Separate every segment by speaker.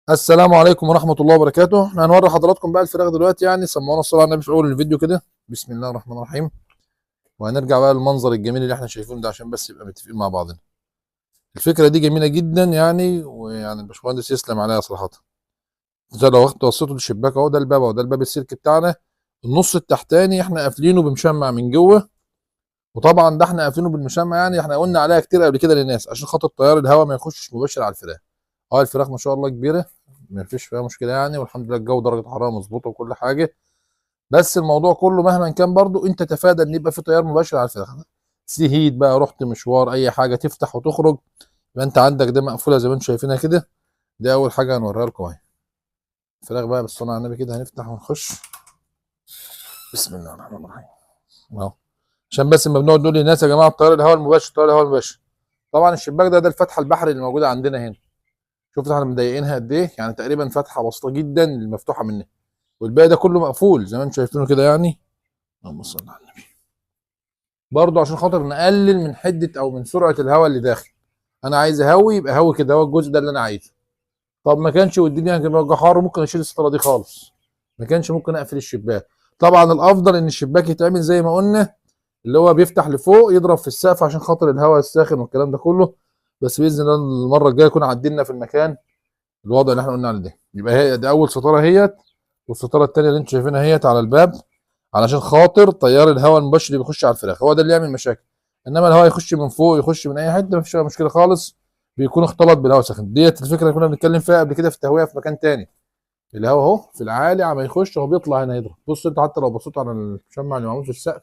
Speaker 1: السلام عليكم ورحمة الله وبركاته. احنا هنوري حضراتكم بقى الفراخ دلوقتي، يعني سمونا الصلاة على النبي في أول الفيديو كده. بسم الله الرحمن الرحيم. وهنرجع بقى للمنظر الجميل اللي احنا شايفينه ده عشان بس يبقى متفقين مع بعضنا. الفكرة دي جميلة جدا يعني، ويعني الباشمهندس يسلم عليها صراحة. زي لو واخد توسطه الشباك اهو، ده الباب اهو، ده الباب السلك بتاعنا. النص التحتاني احنا قافلينه بمشمع من جوه، وطبعا ده احنا قافلينه بالمشمع، يعني احنا قلنا عليها كتير قبل كده للناس عشان خاطر تيار الهواء ما يخشش مباشر على الفراخ. اه الفراخ ما شاء الله كبيرة، ما فيش فيها مشكله يعني، والحمد لله الجو درجه حراره مظبوطه وكل حاجه. بس الموضوع كله مهما كان برضو انت تفادى ان يبقى في تيار مباشر على الفراخ. سي هيت بقى، رحت مشوار اي حاجه تفتح وتخرج، يبقى انت عندك ده مقفوله زي ما انتم شايفينها كده. دي اول حاجه هنوريها لكم اهي. الفراخ بقى بالصلاه على النبي كده هنفتح ونخش. بسم الله الرحمن الرحيم اهو. عشان بس لما بنقعد نقول للناس يا جماعه التيار الهواء المباشر، التيار الهواء المباشر، طبعا الشباك ده الفتحه البحري اللي موجوده عندنا هنا. شفت احنا مضايقينها قد ايه؟ يعني تقريبا فتحه بسيطه جدا المفتوحه منها، والباقي ده كله مقفول زي ما انتم شايفينه كده يعني. اللهم صل على النبي. برضه عشان خاطر نقلل من حده او من سرعه الهواء اللي داخل. انا عايز اهوي، يبقى هوي كده، هو الجزء ده اللي انا عايزه. طب ما كانش والدنيا هتبقى حر، ممكن اشيل الستاره دي خالص. ما كانش ممكن اقفل الشباك. طبعا الافضل ان الشباك يتعمل زي ما قلنا، اللي هو بيفتح لفوق يضرب في السقف عشان خاطر الهواء الساخن والكلام ده كله. بس باذن الله المره الجايه يكون عدلنا في المكان الوضع اللي احنا قلنا عليه ده. يبقى هي دي اول ستاره اهيت، والستاره الثانيه اللي انتم شايفينها اهيت على الباب، علشان خاطر تيار الهواء المباشر اللي بيخش على الفراخ هو ده اللي يعمل مشاكل. انما الهواء يخش من فوق يخش من اي حته مفيش مشكله خالص، بيكون اختلط بالهواء سخن. ديت الفكره اللي كنا بنتكلم فيها قبل كده في التهويه في مكان تاني. الهواء اهو في العالي عم يخش هو بيطلع هنا يضرب. بص انت حتى لو بصيت على المشمع اللي معمول في السقف،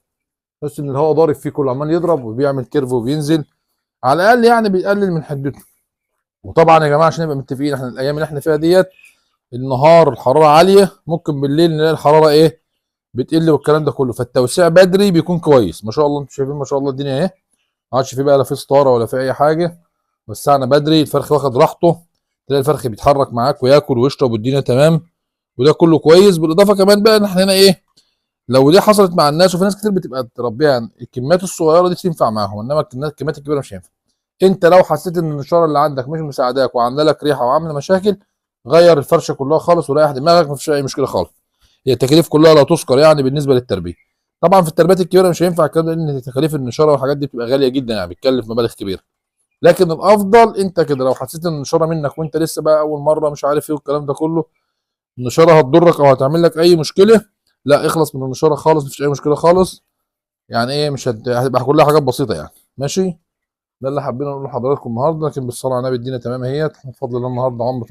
Speaker 1: بس ان الهواء ضارب فيه كله عمال يضرب وبيعمل كيرف وبينزل، على الاقل يعني بيقلل من حدته. وطبعا يا جماعه عشان نبقى متفقين، احنا الايام اللي احنا فيها ديت النهار الحراره عاليه، ممكن بالليل نلاقي الحراره ايه بتقل والكلام ده كله، فالتوسيع بدري بيكون كويس. ما شاء الله انتم شايفين ما شاء الله الدنيا اهي، ما عادش في بقى لا في ستاره ولا في اي حاجه. وسعنا بدري، الفرخ واخد راحته، تلاقي الفرخ بيتحرك معاك وياكل ويشرب والدنيا تمام، وده كله كويس. بالاضافه كمان بقى ان احنا هنا ايه، لو دي حصلت مع الناس، وفي ناس كتير بتبقى تربيها يعني الكميات الصغيره دي تنفع معاهم، انما الكميات الكبيره مش هينفع. انت لو حسيت ان النشاره اللي عندك مش مساعداك وعامله لك ريحه وعامله مشاكل، غير الفرشه كلها خالص وريح دماغك، مفيش اي مشكله خالص. هي التكاليف كلها لا تذكر يعني بالنسبه للتربيه. طبعا في التربيات الكبيره مش هينفع الكلام ده، لان تكاليف النشاره والحاجات دي بتبقى غاليه جدا، يعني بتكلف مبالغ كبيره. لكن الافضل انت كده لو حسيت ان النشاره منك وانت لسه بقى اول مره مش عارف ايه والكلام ده كله، النشاره هتضرك او هتعمل لك اي مشكله، لا اخلص من النشاره خالص، مفيش اي مشكله خالص. يعني ايه، مش هتبقى كلها حاجات بسيطه يعني. ماشي. ده اللي حابين نقوله لحضراتكم النهارده، لكن بالصلاه على النبي الدنيا تمام اهيت بفضل الله. النهارده عمر